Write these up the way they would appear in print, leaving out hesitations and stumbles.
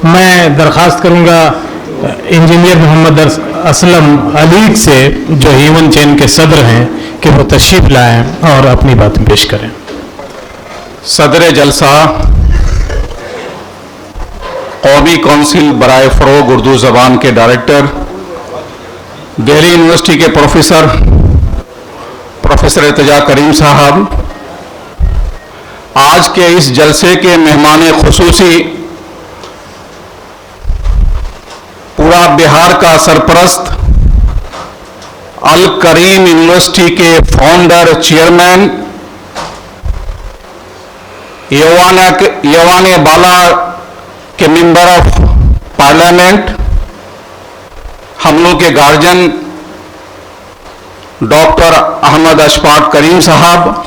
मैं दरख्वास्त करूंगा इंजीनियर मोहम्मद असलम अलीग से, जो ह्यूमन चेन के सदर हैं, कि वो तशरीफ लाएं और अपनी बातें पेश करें। सदर जलसा कौमी कौंसिल बराए फ़रोग़ उर्दू ज़बान के डायरेक्टर, दिल्ली यूनिवर्सिटी के प्रोफेसर इर्तिजा करीम साहब, आज के इस जलसे के मेहमान खुसूसी पूरा बिहार का सरपरस्त, अल करीम यूनिवर्सिटी के फाउंडर चेयरमैन, यवान बाला के मेंबर ऑफ पार्लियामेंट, हम लोग के गार्जियन डॉक्टर अहमद अशफाक करीम साहब,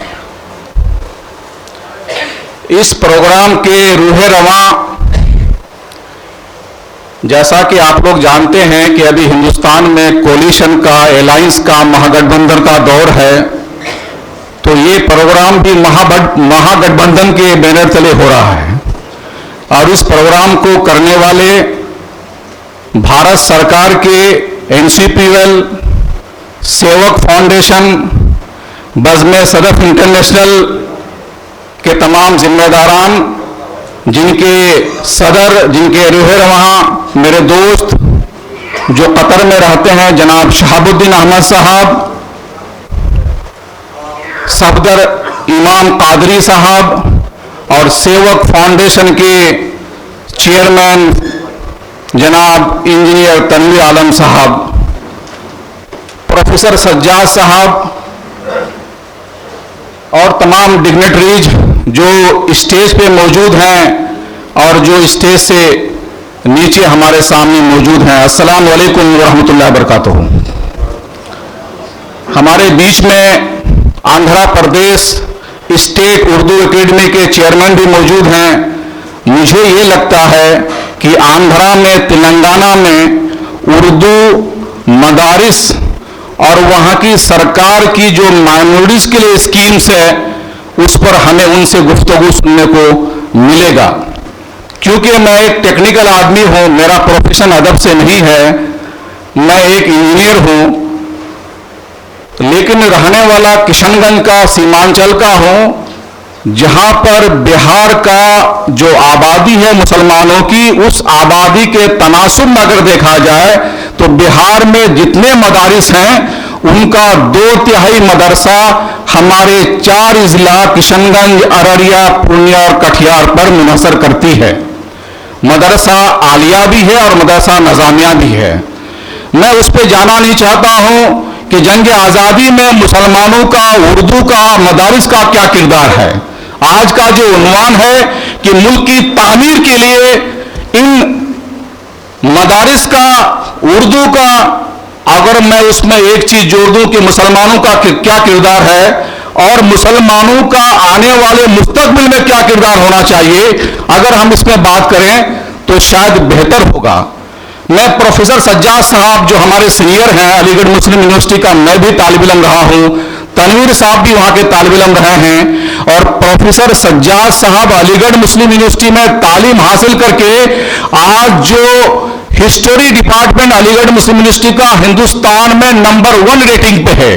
इस प्रोग्राम के रूहे रवां, जैसा कि आप लोग जानते हैं कि अभी हिंदुस्तान में कोलिशन का, एलायंस का, महागठबंधन का दौर है, तो ये प्रोग्राम भी महागठबंधन के बैनर तले हो रहा है। और इस प्रोग्राम को करने वाले भारत सरकार के एनसीपीएल, सेवक फाउंडेशन, बज़्म सदफ इंटरनेशनल के तमाम जिम्मेदारान, जिनके सदर, जिनके रूहे रवां मेरे दोस्त जो कतर में रहते हैं, जनाब शहाबुद्दीन अहमद साहब, सफदर इमाम कादरी साहब, और सेवक फाउंडेशन के चेयरमैन जनाब इंजीनियर तनवीर आलम साहब, प्रोफेसर सज्जाद साहब और तमाम डिग्नेटरीज जो स्टेज पे मौजूद हैं और जो स्टेज से नीचे हमारे सामने मौजूद हैं, अस्सलाम वालेकुम व रहमतुल्लाहि व बरकातुहू। हमारे बीच में आंध्र प्रदेश स्टेट उर्दू एकेडमी के चेयरमैन भी मौजूद हैं। मुझे ये लगता है कि आंध्रा में, तेलंगाना में उर्दू मदारिस और वहाँ की सरकार की जो माइनॉरिटीज के लिए स्कीम्स है, उस पर हमें उनसे गुफ्तगू सुनने को मिलेगा। क्योंकि मैं एक टेक्निकल आदमी हूँ, मेरा प्रोफेशन अदब से नहीं है, मैं एक इंजीनियर हूँ, लेकिन रहने वाला किशनगंज का, सीमांचल का हूँ, जहाँ पर बिहार का जो आबादी है मुसलमानों की, उस आबादी के तनासुब में अगर देखा जाए तो बिहार में जितने मदारिस हैं उनका 2/3 मदरसा हमारे 4 इजला किशनगंज, अररिया, पूर्णिया और कटिहार पर मुनहसर करती है। मदरसा आलिया भी है और मदरसा नज़ामिया भी है। मैं उस पर जाना नहीं चाहता हूँ कि जंग आज़ादी में मुसलमानों का, उर्दू का, मदारिस का क्या किरदार है। आज का जो उन्वान है कि मुल्क की तामीर के लिए इन मदारिस का, उर्दू का, अगर मैं उसमें एक चीज जोड़ दूं कि मुसलमानों का क्या किरदार है और मुसलमानों का आने वाले मुस्तकबिल में क्या किरदार होना चाहिए, अगर हम इसमें बात करें तो शायद बेहतर होगा। मैं प्रोफेसर सज्जाद साहब जो हमारे सीनियर हैं, अलीगढ़ मुस्लिम यूनिवर्सिटी का मैं भी तालिब इल्म रहा हूं, तनवीर साहब भी वहां के तालिब इल्म रहे हैं, और प्रोफेसर सज्जाद साहब अलीगढ़ मुस्लिम यूनिवर्सिटी में तालीम हासिल करके आज जो हिस्टोरी डिपार्टमेंट अलीगढ़ मुस्लिम यूनिवर्सिटी का हिंदुस्तान में नंबर 1 रेटिंग पे है,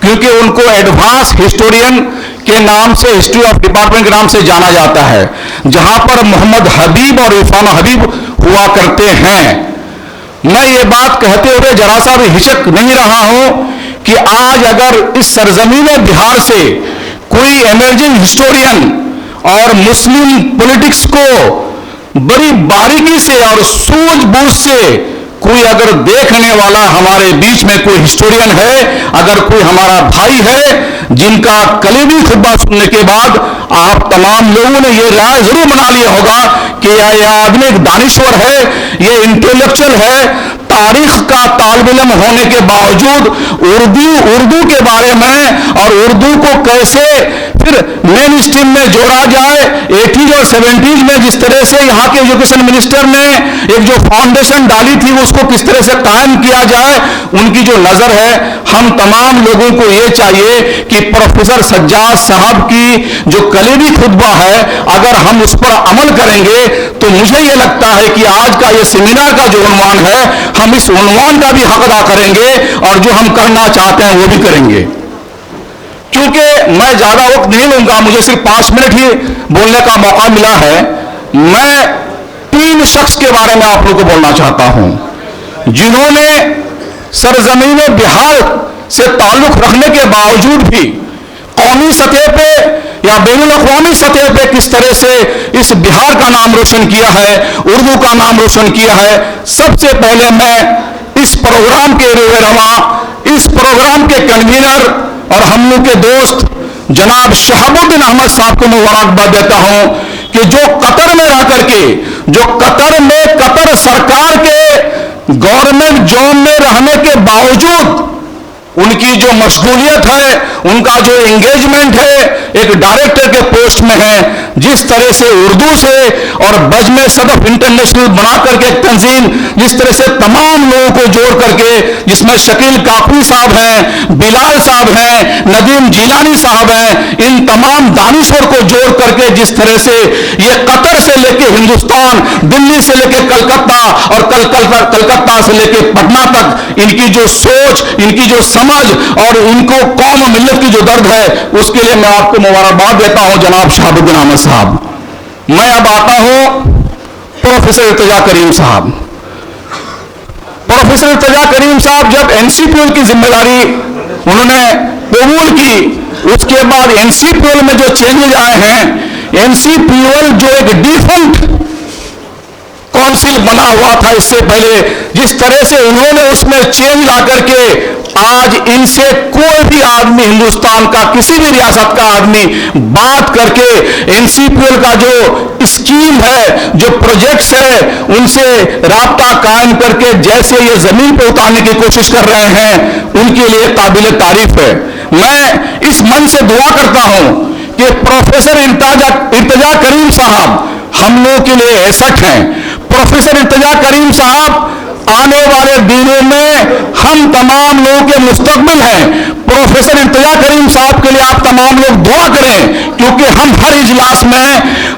क्योंकि उनको एडवांस हिस्टोरियन के नाम से, हिस्ट्री ऑफ डिपार्टमेंट के नाम से जाना जाता है, जहां पर मोहम्मद हबीब और इरफान हबीब हुआ करते हैं। मैं ये बात कहते हुए जरा सा भी हिचक नहीं रहा हूं कि आज अगर इस सरजमीन बिहार से कोई एमर्जिंग हिस्टोरियन और मुस्लिम पॉलिटिक्स को बड़ी बारीकी से और सूझबूझ से कोई अगर देखने वाला हमारे बीच में कोई हिस्टोरियन है, अगर कोई हमारा भाई है, जिनका कलीमी खुतबा सुनने के बाद आप तमाम लोगों ने ये राय जरूर बना लिया होगा कि यह आदमी एक दानिश्वर है, ये इंटेलेक्चुअल है, तारीख का तालिब इल्म होने के बावजूद उर्दू के बारे में और उर्दू को कैसे फिर मेन स्ट्रीम में जोड़ा जाए। 80s और 70s में जिस तरह से यहाँ के एजुकेशन मिनिस्टर ने एक जो फाउंडेशन डाली थी उसको किस तरह से कायम किया जाए, उनकी जो नजर है, हम तमाम लोगों को ये चाहिए कि प्रोफेसर सज्जाद साहब की जो कलीमी खुतबा है, अगर हम उस पर अमल करेंगे तो मुझे ये लगता है कि आज का ये सेमिनार का जो उन्वान है, हम इस उन्वान का भी हक अदा करेंगे और जो हम करना चाहते हैं वो भी करेंगे। क्योंकि मैं ज्यादा वक्त नहीं लूंगा, मुझे सिर्फ 5 मिनट ही बोलने का मौका मिला है। मैं 3 शख्स के बारे में आप लोगों को बोलना चाहता हूं जिन्होंने सरजमीन बिहार से ताल्लुक रखने के बावजूद भी कौमी सतह पे या बैनुल-अक़वामी सतह पे किस तरह से इस बिहार का नाम रोशन किया है, उर्दू का नाम रोशन किया है। सबसे पहले मैं इस प्रोग्राम के रहनुमा, इस प्रोग्राम के कन्वीनर और हम लोग के दोस्त जनाब शहाबुद्दीन अहमद साहब को मुबारकबाद देता हूं कि जो कतर में रह करके, जो कतर में कतर सरकार के गवर्नमेंट जोन में रहने के बावजूद उनकी जो मशगूलियत है, उनका जो एंगेजमेंट है, एक डायरेक्टर के पोस्ट में है, जिस तरह से उर्दू से और बजमे सदफ इंटरनेशनल बना करके एक तंजीम, जिस तरह से तमाम लोगों को जोड़ करके, जिसमें शकील काफी साहब हैं, बिलाल साहब हैं, नदीम जिलानी साहब हैं, इन तमाम दानिश्वर को जोड़ करके जिस तरह से ये कतर से लेके हिंदुस्तान, दिल्ली से लेके कलकत्ता और कलकत्ता से लेके पटना तक इनकी जो सोच, इनकी जो समझ और इनको कौम और मिल्लत की जो दर्द है, उसके लिए मैं आपको मुबारकबाद देता हूं जनाब शहाबुद्दीन अहमद साहब। मैं अब आता हूं प्रोफेसर इर्तिजा करीम साहब। प्रोफेसर इर्तिजा करीम साहब जब एनसीपीएल की जिम्मेदारी उन्होंने कबूल की, उसके बाद एनसीपीएल में जो चेंजेज आए हैं, एनसीपीएल जो एक डिफॉल्ट काउंसिल बना हुआ था इससे पहले, जिस तरह से उन्होंने उसमें चेंज ला करके आज इनसे कोई भी आदमी, हिंदुस्तान का किसी भी रियासत का आदमी बात करके एनसीपीएल का जो स्कीम है, जो प्रोजेक्ट्स है, उनसे राब्ता कायम करके जैसे ये जमीन पर उतारने की कोशिश कर रहे हैं, उनके लिए काबिल तारीफ है। मैं इस मन से दुआ करता हूं कि प्रोफेसर इर्तिजा करीम साहब हम लोगों के लिए एसेट हैं। प्रोफेसर इर्तिजा करीम साहब आने वाले दिनों में हम तमाम लोगों के मुस्तकबिल हैं। प्रोफेसर इर्तिजा करीम साहब के लिए आप तमाम लोग दुआ करें, क्योंकि हम हर इजलास में,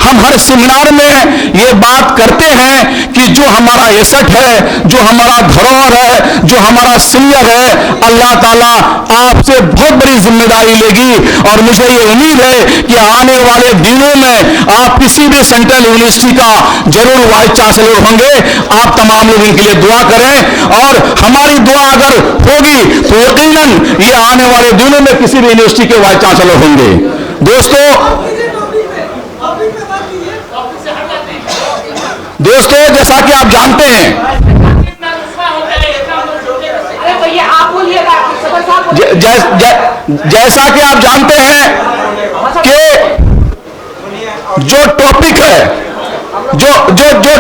हम हर सेमिनार में ये बात करते हैं कि जो हमारा एसेट है, जो हमारा धरोहर है, जो हमारा सीनियर है, अल्लाह ताला आपसे बहुत बड़ी जिम्मेदारी लेगी। और मुझे ये उम्मीद है कि आने वाले दिनों में आप किसी भी सेंट्रल यूनिवर्सिटी का जरूर वाइस चांसलर होंगे। आप तमाम लोग इनके लिए दुआ करें और हमारी दुआ अगर होगी तो यकीनन ये आने वाले दिनों में किसी भी यूनिवर्सिटी के वाइस चांसलर होंगे। दोस्तों, जैसा कि आप जानते हैं, जैसा कि आप जानते हैं कि जो टॉपिक है, जो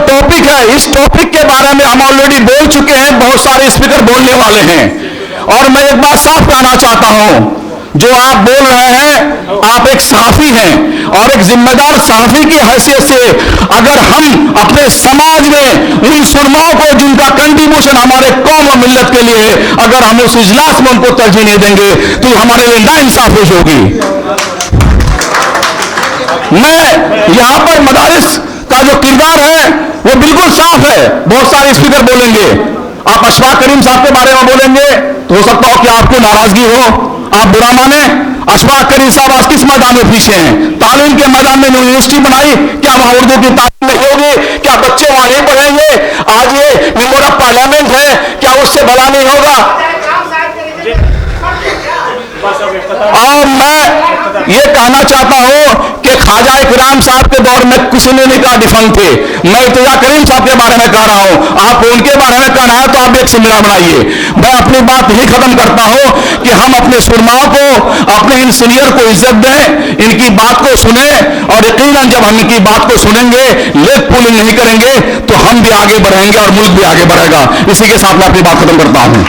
टॉपिक है, इस टॉपिक के बारे में हम ऑलरेडी बोल चुके हैं, बहुत सारे स्पीकर बोलने वाले हैं। और मैं एक बात साफ कहना चाहता हूं, जो आप बोल रहे हैं, आप एक सहाफी हैं और एक जिम्मेदार सहाफी की हैसियत से अगर हम अपने समाज में उन सुरमाओं को जिनका कंट्रीब्यूशन हमारे कौम और मिल्लत के लिए, अगर हम उस इजलास में उनको तरजीह नहीं देंगे तो हमारे लिए नाइंसाफी होगी। मैं यहां पर मदारिस का जो किरदार है वो बिल्कुल साफ है। बहुत सारे स्पीकर बोलेंगे, आप अशफाक करीम साहब के बारे में बोलेंगे तो हो सकता हो कि आपको नाराजगी हो, आप बुरा माने। अशफाक करीम साहब आज किस मैदान में पीछे हैं? तालीम के मैदान में यूनिवर्सिटी बनाई, क्या वहां उर्दू की तालीम नहीं होगी? क्या बच्चे वहां नहीं पढ़ेंगे? आज ये मेंबर ऑफ पार्लियामेंट है, क्या उससे भला नहीं होगा? और मैं ये कहना चाहता हूं कि ख्वाजा इकराम साहब के दौर में किसी ने नहीं कहा डिफंग थे। मैं इर्तिजा करीम साहब के बारे में कह रहा हूं, आप उनके बारे में कहना है तो आप एक सेमिनार बनाइए। मैं अपनी बात यही खत्म करता हूं कि हम अपने सुरमाओं को, अपने इन सीनियर को इज्जत दें, इनकी बात को सुने और यकीनन जब हम इनकी बात को सुनेंगे, लेग पुलिंग नहीं करेंगे तो हम भी आगे बढ़ेंगे और मुल्क भी आगे बढ़ेगा। इसी के साथ मैं अपनी बात खत्म करता हूं।